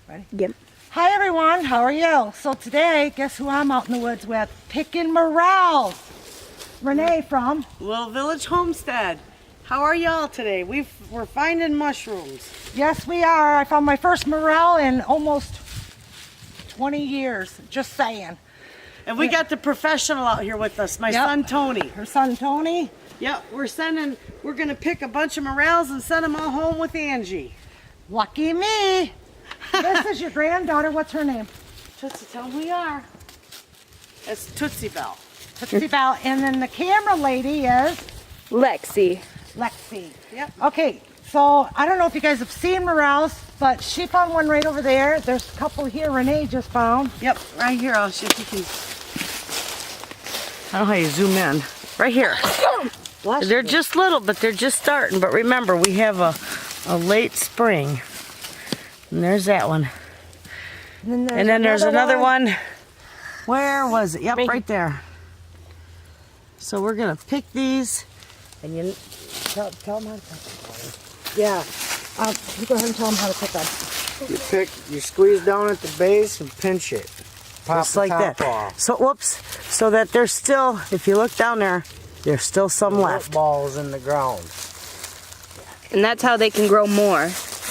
Ready? Yep. Hi everyone, how are you? So today, guess who I'm out in the woods with? Picking morels. Renee from Little Village Homestead. How are y'all today? We're finding mushrooms. Yes, we are. I found my first morel in almost 20 years. Just saying. And we got the professional out here with us, my son Tony. Her son Tony. Yep, we're gonna pick a bunch of morels and send them all home with Angie. Lucky me. This is your granddaughter. What's her name? Tootsie, tell them who you are. It's Tootsie Bell. Tootsie Bell. And then the camera lady is Lexi. Lexi. Yep. Okay, so I don't know if you guys have seen morels, but she found one right over there. There's a couple here Renee just found. Yep, right here. I'll see if you can. I don't know how you zoom in. Right here. They're just little, but they're just starting. But remember, we have a late spring. And there's that one. And then there's another one. Where was it? Yep, right there. So we're gonna pick these, and you Tell them how to pick them. Yeah. You go ahead and tell them how to pick them. You squeeze down at the base and pinch it. Pop just the like top that. off. So whoops. So that there's still, if you look down there, there's still some left. Balls in the ground. And that's how they can grow more.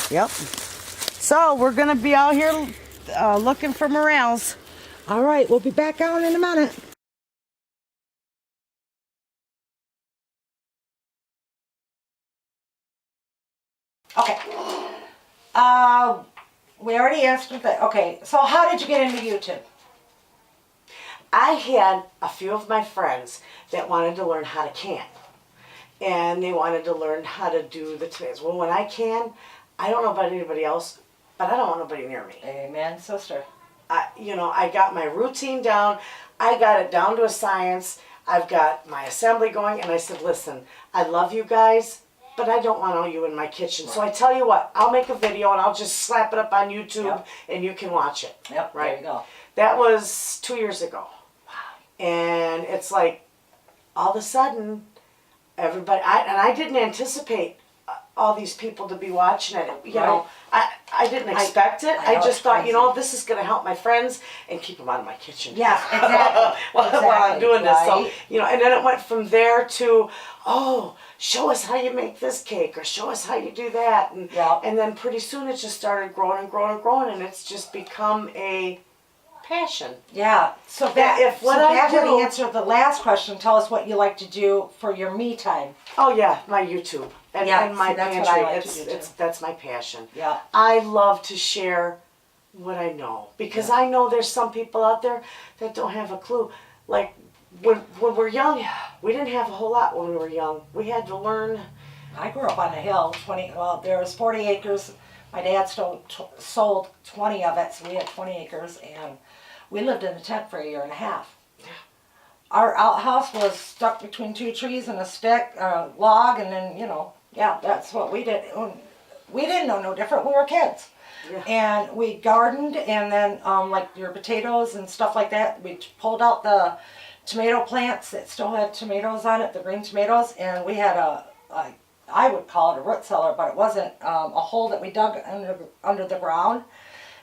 Yep. So we're gonna be out here looking for morels. All right, we'll be back out in a minute. Okay. We already answered that. Okay, so how did you get into YouTube? I had a few of my friends that wanted to learn how to can. And they wanted to learn how to do the tomatoes. Well, when I can, I don't know about anybody else, but I don't want nobody near me. Amen, sister. I got my routine down. I got it down to a science. I've got my assembly going. And I said, listen, I love you guys, but I don't want all you in my kitchen. So I tell you what, I'll make a video and I'll just slap it up on YouTube and you can watch it. Yep, right. there you go. That was 2 years ago. And it's like, all of a sudden, everybody, I didn't anticipate all these people to be watching it. You know, I didn't expect it. I just thought, this is going to help my friends and keep them out of my kitchen. Yes, exactly. While I'm doing this. So, and then it went from there to, show us how you make this cake or show us how you do that. And then pretty soon it just started growing and growing and growing, and it's just become a passion. Yeah. So that would answer the last question. Tell us what you like to do for your me time. Oh yeah, my YouTube and my that's pantry. what I like to do too. That's my passion. Yeah. I love to share what I know because I know there's some people out there that don't have a clue. Like when we're young, we didn't have a whole lot when we were young. We had to learn. I grew up on a hill. There was 40 acres. My dad sold 20 of it, so we had 20 acres, and we lived in a tent for a year and a half. Our outhouse was stuck between two trees and a stick, a log, and then, that's what we did. We didn't know no different. We were kids. Yeah. And we gardened, and then like your potatoes and stuff like that, we pulled out the tomato plants that still had tomatoes on it, the green tomatoes, and we had I would call it a root cellar, but it wasn't, a hole that we dug under the ground.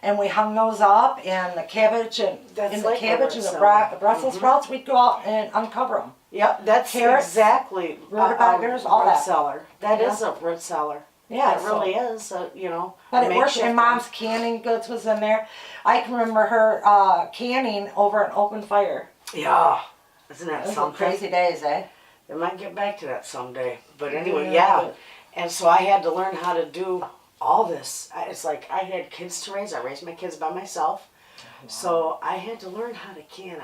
And we hung those up, and the cabbage and the Brussels sprouts, we'd go out and uncover them. Yep, that's carrots, exactly rutabagas, all root that. cellar. That is a root cellar. Yeah, it really is. But it worked. And Mom's canning goods was in there. I can remember her canning over an open fire. Yeah, isn't that Those something? were crazy days, eh? I might get back to that someday. But anyway, yeah. And so I had to learn how to do all this. It's like I had kids to raise. I raised my kids by myself. Wow. So I had to learn how to can.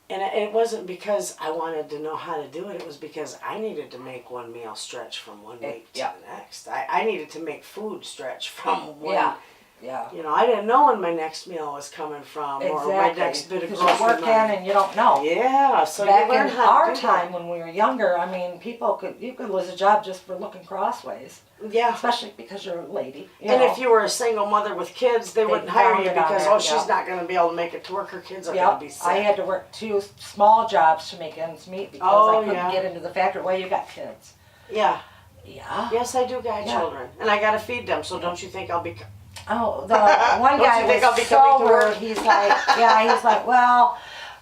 And it wasn't because I wanted to know how to do it. It was because I needed to make one meal stretch from one week to the next. I needed to make food stretch from one. Yeah. I didn't know when my next meal was coming from or my next bit of grocery money. Because you're working and you don't know. Yeah, so back you learn in how our to do time that. when we were younger, I mean, you could lose a job just for looking crossways. Yeah. Especially because you're a lady. If you were a single mother with kids, they wouldn't hire you because, she's not going to be able to make it to work. Her kids are going to be sick. I had to work 2 small jobs to make ends meet because I couldn't get into the factory. Well, you got kids. Yeah. Yeah. Yes, I do got children. And I got to feed them, so don't you think I'll be Oh, the one Don't guy you think I'll was be coming to sober. work? He's like, yeah, he's like, well,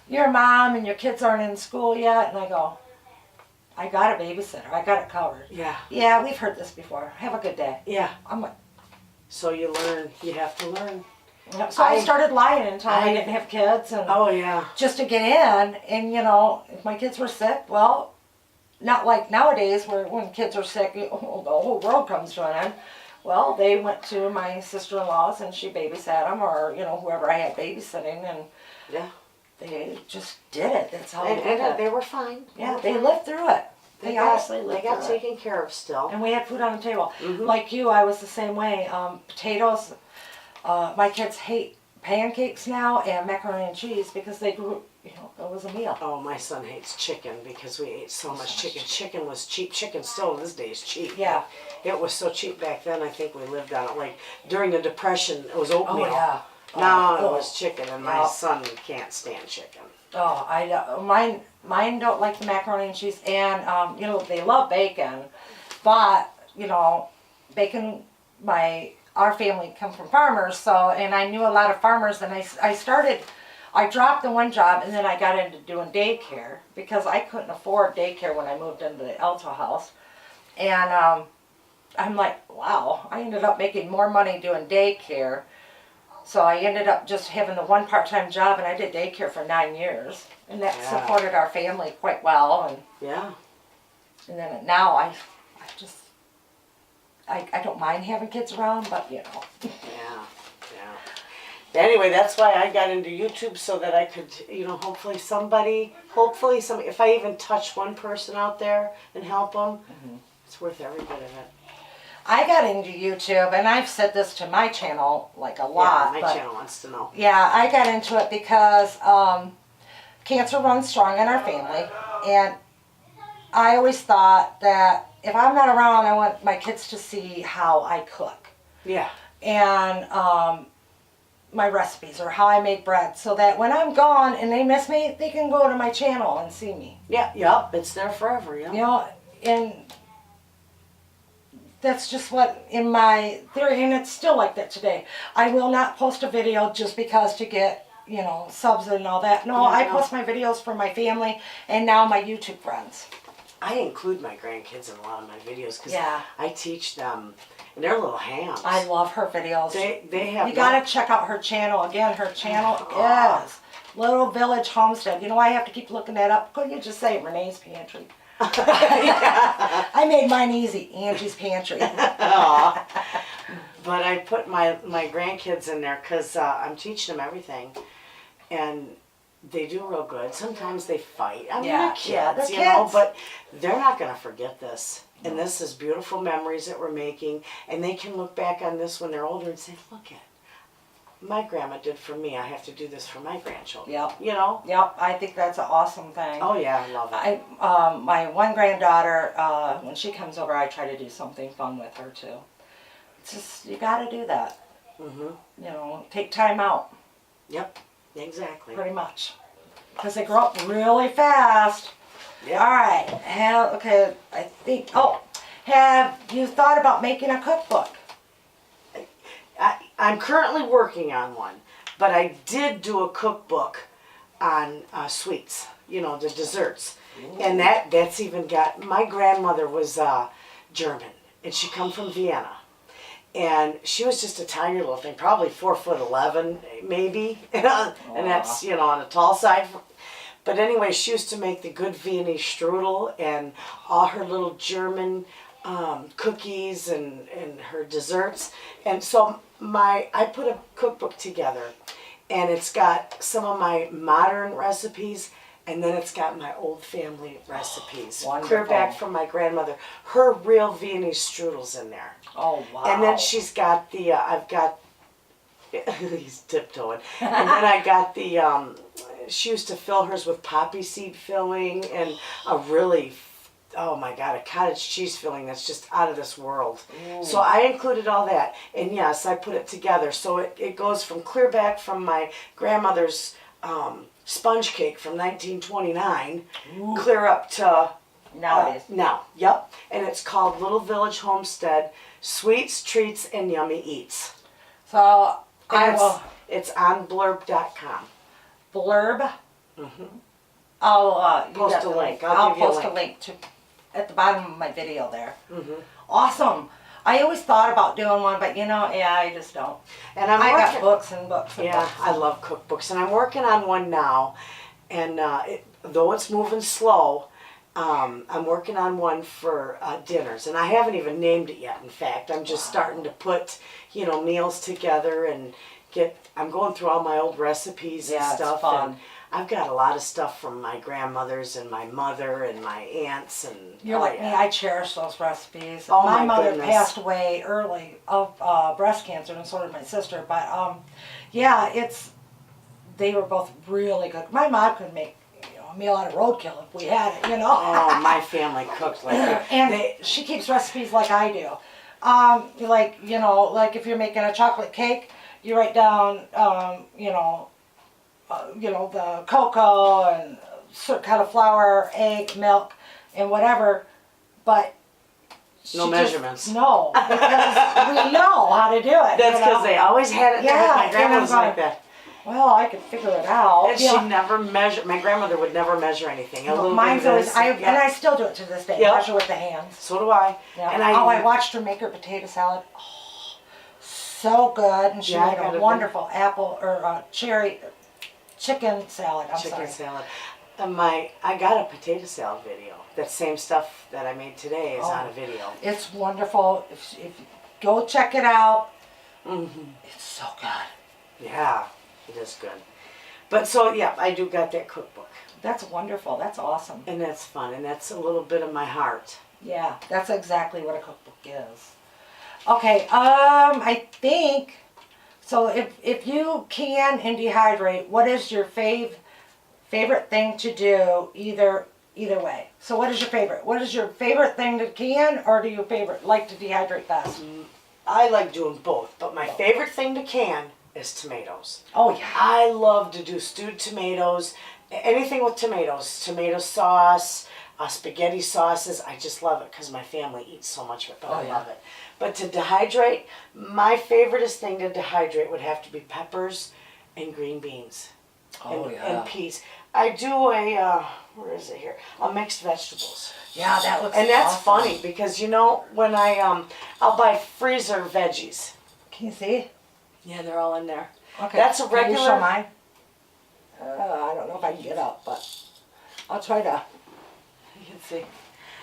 you're a mom and your kids aren't in school yet. And I go, I got a babysitter. I got it covered. Yeah. Yeah, we've heard this before. Have a good day. Yeah. I'm like, So you learn. You have to learn. so I started lying until I I- didn't have kids, and Oh yeah. just to get in. And you know, if my kids were sick, well, not like nowadays where when kids are sick, the whole world comes to an end. Well, they went to my sister-in-law's and she babysat them, or you know, whoever I had babysitting, and Yeah. they just did it. That's how they And, did and it. they were fine. Yeah, they lived through it. They honestly They lived got through it. taken care of still. And we had food on the table. Mhm. Like you, I was the same way. Potatoes, my kids hate pancakes now and macaroni and cheese because they grew, you know, it was a meal. Oh, my son hates chicken because we ate so much chicken. Chicken was cheap. Chicken still in this day is cheap. Yeah. It was so cheap back then. I think we lived on it. Like during the Depression, it was oatmeal. Oh, yeah. Now it Oh. was chicken, and my Yeah. son can't stand chicken. Oh, mine don't like the macaroni and cheese, and you know, they love bacon, but you know, bacon. Our family come from farmers, so, and I knew a lot of farmers, and I dropped the one job, and then I got into doing daycare because I couldn't afford daycare when I moved into the Alto house, and I'm like, wow, I ended up making more money doing daycare. So I ended up just having the one part-time job, and I did daycare for 9 years, and that Yeah. supported our family quite well. Yeah. And then now I don't mind having kids around, but you know. Yeah. Yeah. Anyway, that's why I got into YouTube, so that I could, you know, hopefully somebody, if I even touch one person out there and help them, it's worth every bit of it. I got into YouTube, and I've said this to my channel like a lot. Yeah, my but channel wants to know. yeah, I got into it because cancer runs strong in our family, and I always thought that if I'm not around, I want my kids to see how I cook. Yeah. And my recipes or how I make bread, so that when I'm gone and they miss me, they can go to my channel and see me. Yeah. Yep. It's there forever. Yeah. You know, and that's just what in my theory, and it's still like that today. I will not post a video just because to get, you know, subs and all that. No, Yeah, I no. post my videos for my family and now my YouTube friends. I include my grandkids in a lot of my videos because Yeah. I teach them, and they're little hams. I love her videos. They have. You gotta check out her channel. Again, her channel is Little Village Homestead. You know, I have to keep looking that up. Couldn't you just say Renee's Pantry? I made mine easy. Angie's Pantry. Aw. But I put my grandkids in there because I'm teaching them everything, and they do real good. Sometimes they fight. I mean, Yeah, they're kids, yeah, they're you know, kids. but they're not going to forget this. And this is beautiful memories that we're making, and they can look back on this when they're older and say, look at my grandma did for me. I have to do this for my grandchildren. Yep. You know? Yep, I think that's an awesome thing. Oh, yeah, I love it. My one granddaughter, when she comes over, I try to do something fun with her too. It's just, you gotta do that. Mm-hmm. You know, take time out, Yep, exactly. pretty much. Because they grow up really fast. Yeah. All right, have you thought about making a cookbook? I'm currently working on one, but I did do a cookbook on sweets, you know, the desserts. And that's even got, my grandmother was German, and she come from Vienna. And she was just a tiny little thing, probably 4'11", maybe. And that's, you know, on the tall side. But anyway, she used to make the good Viennese strudel and all her little German cookies and her desserts. And so I put a cookbook together, and it's got some of my modern recipes, and then it's got my old family recipes. Wonderful. Clear back from my grandmother. Her real Viennese strudel's in there. Oh, wow. And then she's got the, I've got, he's tiptoeing. And then I got the, she used to fill hers with poppy seed filling and a really, oh my God, a cottage cheese filling that's just out of this world. Ooh. So I included all that. And yes, I put it together. So it goes from clear back from my grandmother's sponge cake from 1929, Ooh. clear up to Nowadays. now, yep. And it's called Little Village Homestead, Sweets, Treats, and Yummy Eats. So I And will it's on blurb.com. blurb. I'll you Post got a the link. I'll I'll give you a post a link. link to at the bottom of my video there. Awesome. I always thought about doing one, but yeah, I just don't. And I'm I working. got books and books and Yeah, books. I love cookbooks, and I'm working on one now. And though it's moving slow, I'm working on one for dinners, and I haven't even named it yet. In fact, I'm just starting to put, meals together and I'm going through all my old recipes and Yeah, it's stuff. fun. And I've got a lot of stuff from my grandmothers and my mother and my aunts and. You're like me. I cherish those recipes. Oh, my my mother goodness. passed away early of breast cancer, and so did my sister. But yeah, they were both really good. My mom could make a meal out of roadkill if we had it. Oh, my family cooked like it. And she keeps recipes like I do. Like if you're making a chocolate cake, you write down the cocoa and certain kind of flour, egg, milk, and whatever, but No measurements. No, because we know how to do it. That's because they always had it there. Yeah, My and grandma I'm was going, like that. Well, I could figure it out. And she never measured. My grandmother would never measure anything. A little Mine's bit of always, this, and I still do it to this day. Yep. Measure with the hands. So do I. Yeah. And I watched her make her potato salad. Oh, so good, and she Yeah, I made got a it. wonderful apple or cherry chicken salad. chicken salad. I got a potato salad video. That same stuff that I made today is on a video. It's wonderful. If you go check it out, it's so good. Yeah, it is good. But so yeah, I do got that cookbook, That's wonderful. That's awesome. and that's fun, and that's a little bit of my heart. Yeah, that's exactly what a cookbook is. Okay, I think so. If you can and dehydrate, what is your favorite thing to do? Either way. So what is your favorite? What is your favorite thing to can, or do you like to dehydrate best? I like doing both, but my favorite thing to can is tomatoes. Oh yeah. I love to do stewed tomatoes, anything with tomatoes, tomato sauce, spaghetti sauces. I just love it because my family eats so much of it, but I love it. But to dehydrate, my favoriteest thing to dehydrate would have to be peppers and green beans and peas. I do where is it here? A mixed vegetables. Yeah, that looks. And that's awesome. funny because when I'll buy freezer veggies. Can you see? Yeah, they're all in there. Okay. That's a Can you regular. show mine? I don't know if I can get up, but I'll try to. You can see.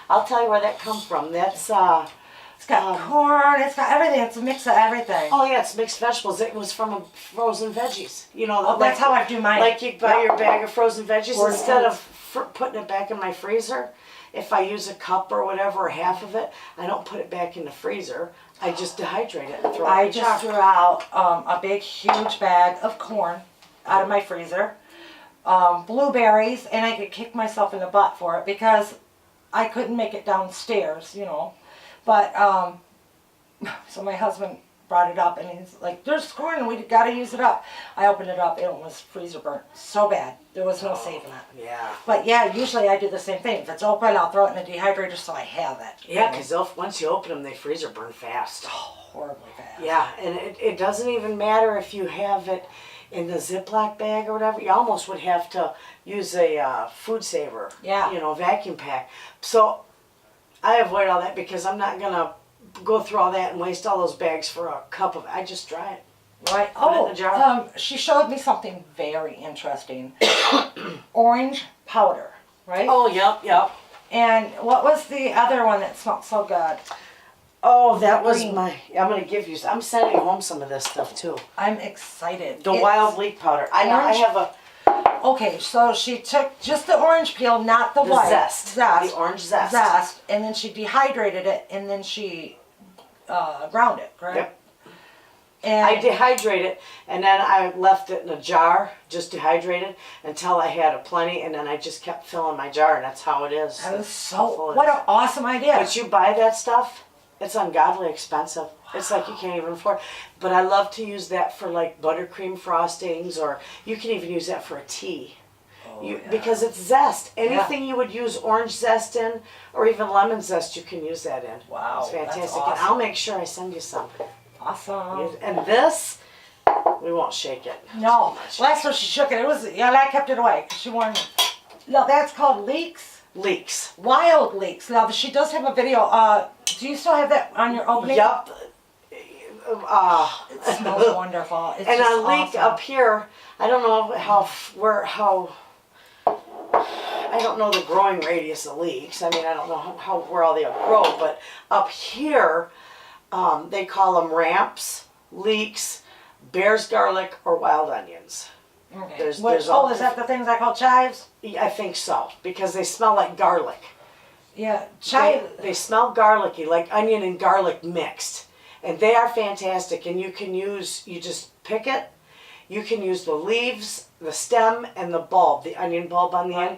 I'll tell you where that comes from. That's It's got corn. It's got everything. It's a mix of everything. oh yeah, it's mixed vegetables. It was from frozen veggies. That's how I do mine. Like you buy your bag of frozen veggies Or instead oats. of putting it back in my freezer. If I use a cup or whatever, or half of it, I don't put it back in the freezer. I just dehydrate it and throw it in I the just jar. threw out a big, huge bag of corn out of my freezer, blueberries, and I could kick myself in the butt for it because I couldn't make it downstairs, But so my husband brought it up, and he's like, "There's corn, and we got to use it up." I opened it up, and it was freezer burnt so bad. There was no saving it. Yeah. But yeah, usually I do the same thing. If it's open, I'll throw it in the dehydrator so I have it. Yeah, because once you open them, they freezer burn fast. Horribly fast. Yeah, and it doesn't even matter if you have it in the Ziploc bag or whatever. You almost would have to use a food saver. Yeah. Vacuum pack. So I avoid all that because I'm not gonna go through all that and waste all those bags for a cup of. I just dry it. Right. Put it in the jar. She showed me something very interesting. Orange powder, right? Oh, yep. And what was the other one that smelled so good? Oh, that was Green. I'm gonna give you. I'm sending home some of this stuff too. I'm excited. The wild leek powder. I know. I orange- have a Okay, so she took just the orange peel, not the white. zest. The orange zest. Zest, and then she dehydrated it, and then she ground it, correct? Yep. And I dehydrate it, and then I left it in a jar, just dehydrated, until I had a plenty, and then I just kept filling my jar, and that's how it is. that was That's how full so. it What is. an awesome idea! But you buy that stuff, it's ungodly expensive. It's like you can't even afford. But I love to use that for like buttercream frostings, or you can even use that for a tea. Because it's zest. Anything you would use orange zest in, or even lemon zest, you can use that in. Wow, It's that's fantastic. awesome. And I'll make sure I send you some. awesome. And this, we won't shake it. No, last time she shook it, I kept it away because she wanted me. No, that's called leeks. Leeks. Wild leeks. Now, she does have a video. Do you still have that on your opening? Yup. It smells wonderful. It's And just a leek awesome. up here, I don't know I don't know the growing radius of leeks. I mean, I don't know where all they'll grow, but up here, they call them ramps, leeks, bear's garlic, or wild onions. Okay. There's Is all that the things I call chives? I think so, because they smell like garlic. Yeah, chive. They smell garlicky, like onion and garlic mixed. And they are fantastic, and you just pick it. You can use the leaves, the stem, and the bulb, the onion bulb on the end.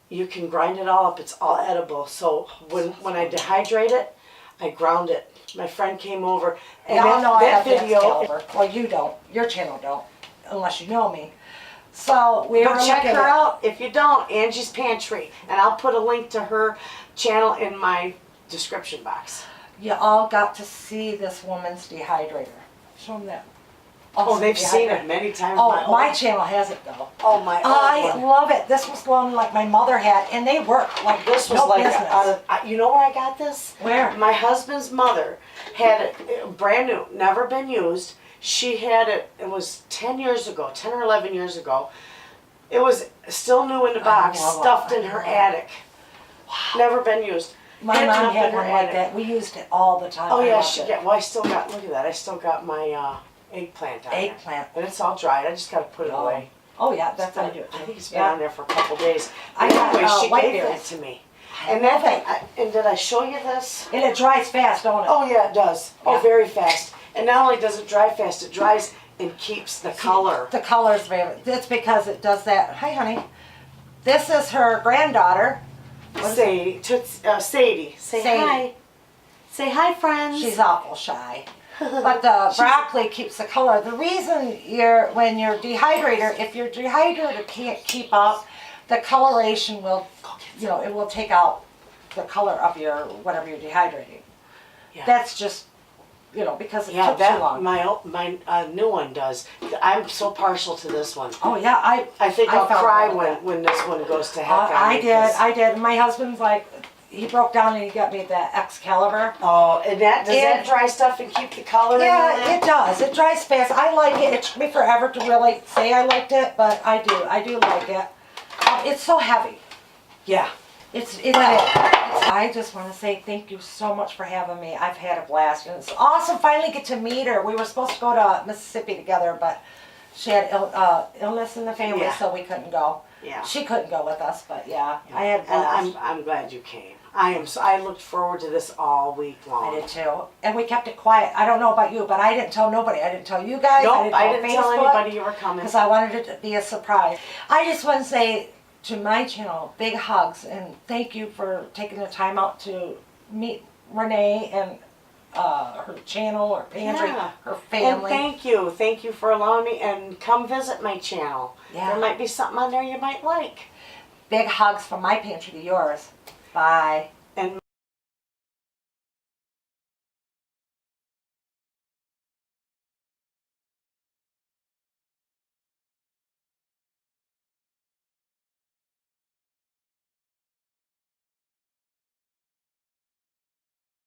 You can grind it all up. It's all edible. So when I dehydrate it, I ground it. My friend came over, and Y'all know I that have video. caliber. Well, you don't. Your channel don't, unless you know me. So we were But check looking her at- out if you don't, Angie's Pantry, and I'll put a link to her channel in my description box. You all got to see this woman's dehydrator. Show them that. Oh, Awesome they've seen dehydrator. it many times. Oh, my old- channel has it though. Oh, my I old one. love it. This was one like my mother had, and they work like This was no like business. you know where I got this? Where? My husband's mother had it brand new, never been used. She had it. It was 10 years ago, 10 or 11 years ago. It was still new in the box, love it. stuffed in I her love it. attic. Never been used. My Hidden mom up had in her one like attic. that. We used it all the time. Oh I yeah, loved it. well I still got, look at that, I still got my eggplant on there. Eggplant. And it's all dried, I just gotta put it Yum. away. Oh yeah, that's how I do it. I think it's too. been on there for a couple days. I got, Anyway, she white gave that berries. to me. I And love that it. thing, and did I show you this? And it dries fast, don't it? Oh yeah, it does. Oh, Yeah. very fast. And not only does it dry fast, it dries and keeps the color. The color's very. It's because it does that. Hi, honey. This is her granddaughter. Sadie, Sadie, say Sadie. hi. Say hi, friends. She's awful shy. But the broccoli keeps the color. The reason when your dehydrator, if your dehydrator can't keep up, the coloration will, it will take out the color of your, whatever you're dehydrating. Yeah. That's just, because it Yeah, took too that long. my new one does. I'm so partial to this one. Oh yeah, I think I I'll found cry one of when this one goes to heck on I me, did, 'cause- I did. My husband's like, he broke down and he got me the Excalibur. Oh, and does that And- dry stuff and keep the color in Yeah, there? it does. It dries fast. I like it. It took me forever to really say I liked it, but I do like it. It's so heavy. Yeah. I just want to say thank you so much for having me. I've had a blast, and it's awesome finally get to meet her. We were supposed to go to Mississippi together, but she had illness in the family, Yeah. so we couldn't go. Yeah. She couldn't go with us, but yeah, I had a And blast. I'm glad you came. I looked forward to this all week long. I did too. And we kept it quiet. I don't know about you, but I didn't tell nobody. I didn't tell you guys. Nope, I didn't tell Facebook, anybody you were coming. because I wanted it to be a surprise. I just want to say to my channel, big hugs, and thank you for taking the time out to meet Renee and her channel, her pantry, Yeah. her And family. thank you for allowing me, and come visit my channel. Yeah. There might be something on there you might like. Big hugs from my pantry to yours. Bye.